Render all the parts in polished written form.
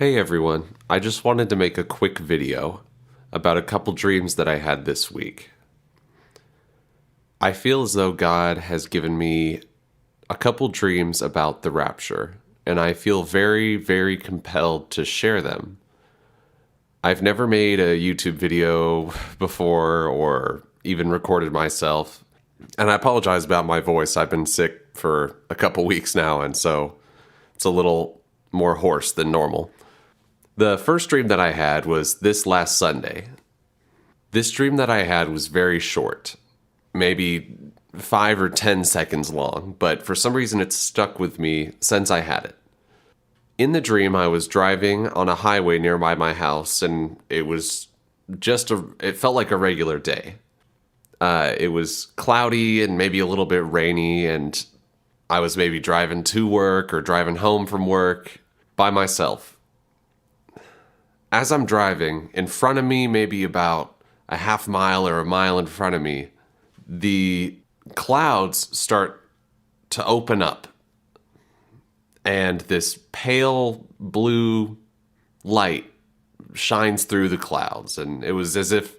Hey everyone, I just wanted to make a quick video about a couple dreams that I had this week. I feel as though God has given me a couple dreams about the rapture, and I feel very, very compelled to share them. I've never made a YouTube video before or even recorded myself, and I apologize about my voice. I've been sick for a couple weeks now, and so it's a little more hoarse than normal. The first dream that I had was this last Sunday. This dream that I had was very short, maybe 5 or 10 seconds long, but for some reason it's stuck with me since I had it. In the dream, I was driving on a highway nearby my house, and it was it felt like a regular day. It was cloudy and maybe a little bit rainy, and I was maybe driving to work or driving home from work by myself. As I'm driving, in front of me, maybe about a half mile or a mile in front of me, the clouds start to open up. And this pale blue light shines through the clouds. And it was as if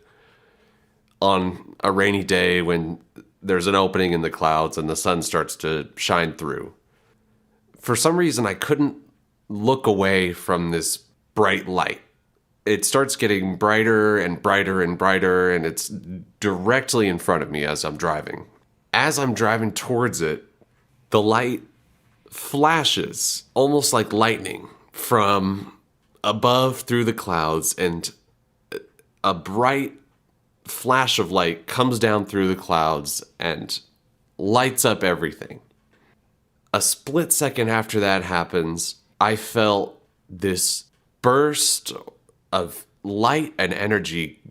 on a rainy day when there's an opening in the clouds and the sun starts to shine through. For some reason, I couldn't look away from this bright light. It starts getting brighter and brighter and brighter, and it's directly in front of me as I'm driving. As I'm driving towards it, the light flashes, almost like lightning, from above through the clouds, and a bright flash of light comes down through the clouds and lights up everything. A split second after that happens, I felt this burst of light and energy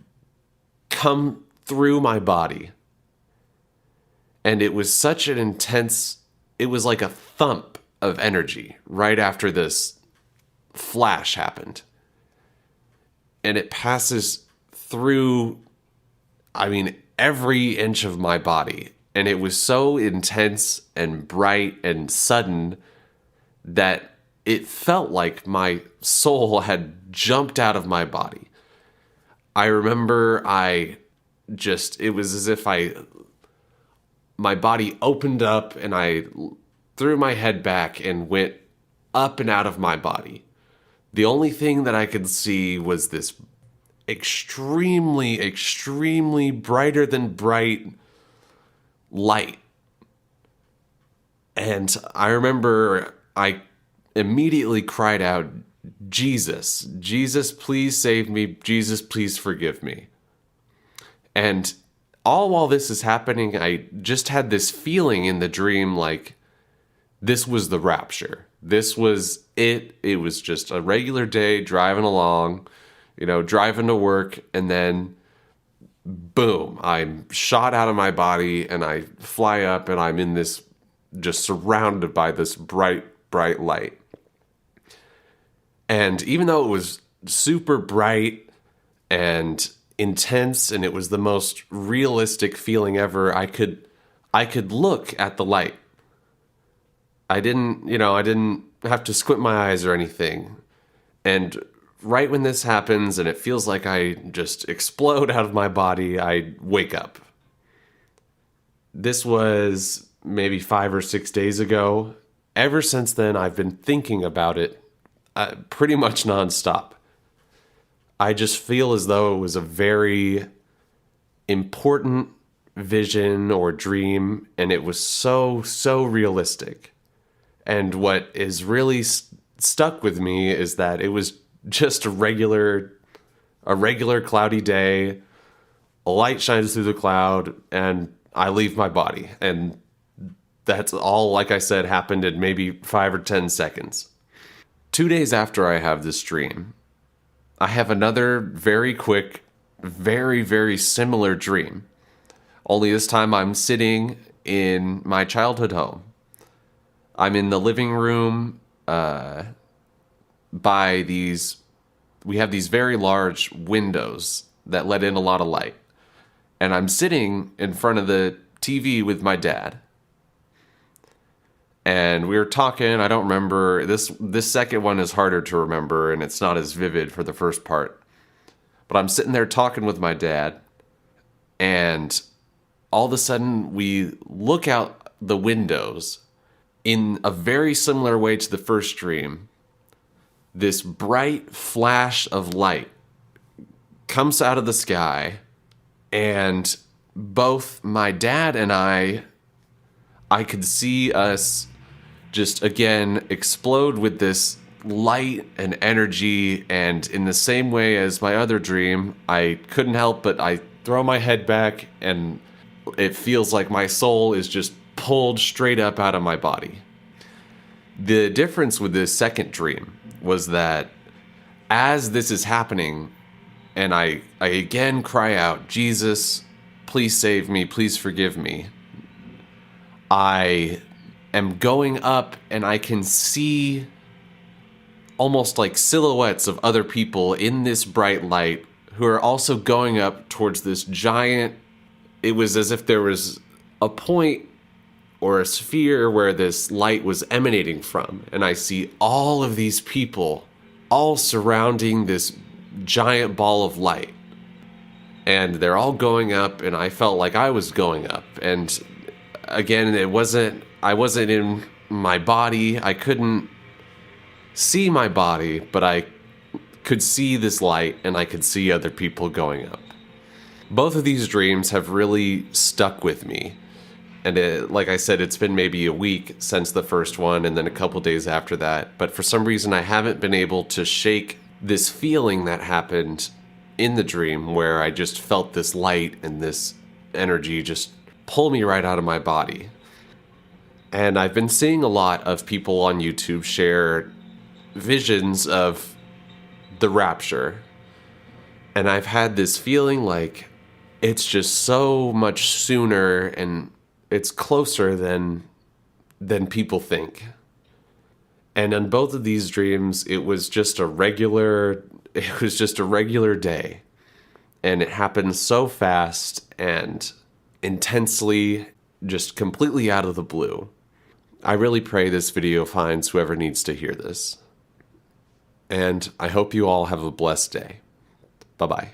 come through my body. And it was such an intense, it was like a thump of energy right after this flash happened. And it passes through, every inch of my body. And it was so intense and bright and sudden that it felt like my soul had jumped out of my body. I remember it was as if my body opened up and I threw my head back and went up and out of my body. The only thing that I could see was this extremely, extremely brighter than bright light. And I remember I immediately cried out, Jesus, Jesus, please save me. Jesus, please forgive me. And all while this is happening, I just had this feeling in the dream like this was the rapture. This was it. It was just a regular day driving along, driving to work, and then boom, I'm shot out of my body and I fly up and I'm in this, just surrounded by this bright, bright light. And even though it was super bright and intense and it was the most realistic feeling ever, I could look at the light. I didn't have to squint my eyes or anything. And right when this happens and it feels like I just explode out of my body, I wake up. This was maybe 5 or 6 days ago. Ever since then, I've been thinking about it pretty much nonstop. I just feel as though it was a very important vision or dream, and it was so, so realistic. And what is really stuck with me is that it was just a regular cloudy day. A light shines through the cloud, and I leave my body. And that's all, like I said, happened in maybe 5 or 10 seconds. 2 days after I have this dream, I have another very quick, very, very similar dream. Only this time I'm sitting in my childhood home. I'm in the living room we have these very large windows that let in a lot of light. And I'm sitting in front of the TV with my dad. And we were talking. I don't remember. This second one is harder to remember, and it's not as vivid for the first part. But I'm sitting there talking with my dad, and all of a sudden we look out the windows in a very similar way to the first dream. This bright flash of light comes out of the sky, and both my dad and I could see us just again explode with this light and energy. And in the same way as my other dream, I couldn't help but I throw my head back, and it feels like my soul is just pulled straight up out of my body. The difference with this second dream was that as this is happening, and I again cry out, Jesus, please save me, please forgive me, I am going up, and I can see almost like silhouettes of other people in this bright light who are also going up towards this giant. It was as if there was a point or a sphere where this light was emanating from, and I see all of these people all surrounding this giant ball of light, and they're all going up, and I felt like I was going up. And again, I wasn't in my body. I couldn't see my body, but I could see this light, and I could see other people going up. Both of these dreams have really stuck with me. And like I said, it's been maybe a week since the first one, and then a couple days after that. But for some reason, I haven't been able to shake this feeling that happened in the dream, where I just felt this light and this energy just pull me right out of my body. And I've been seeing a lot of people on YouTube share visions of the rapture. And I've had this feeling like it's just so much sooner, and it's closer than people think. And in both of these dreams, it was just a regular day. And it happened so fast and intensely, just completely out of the blue. I really pray this video finds whoever needs to hear this. And I hope you all have a blessed day. Bye-bye.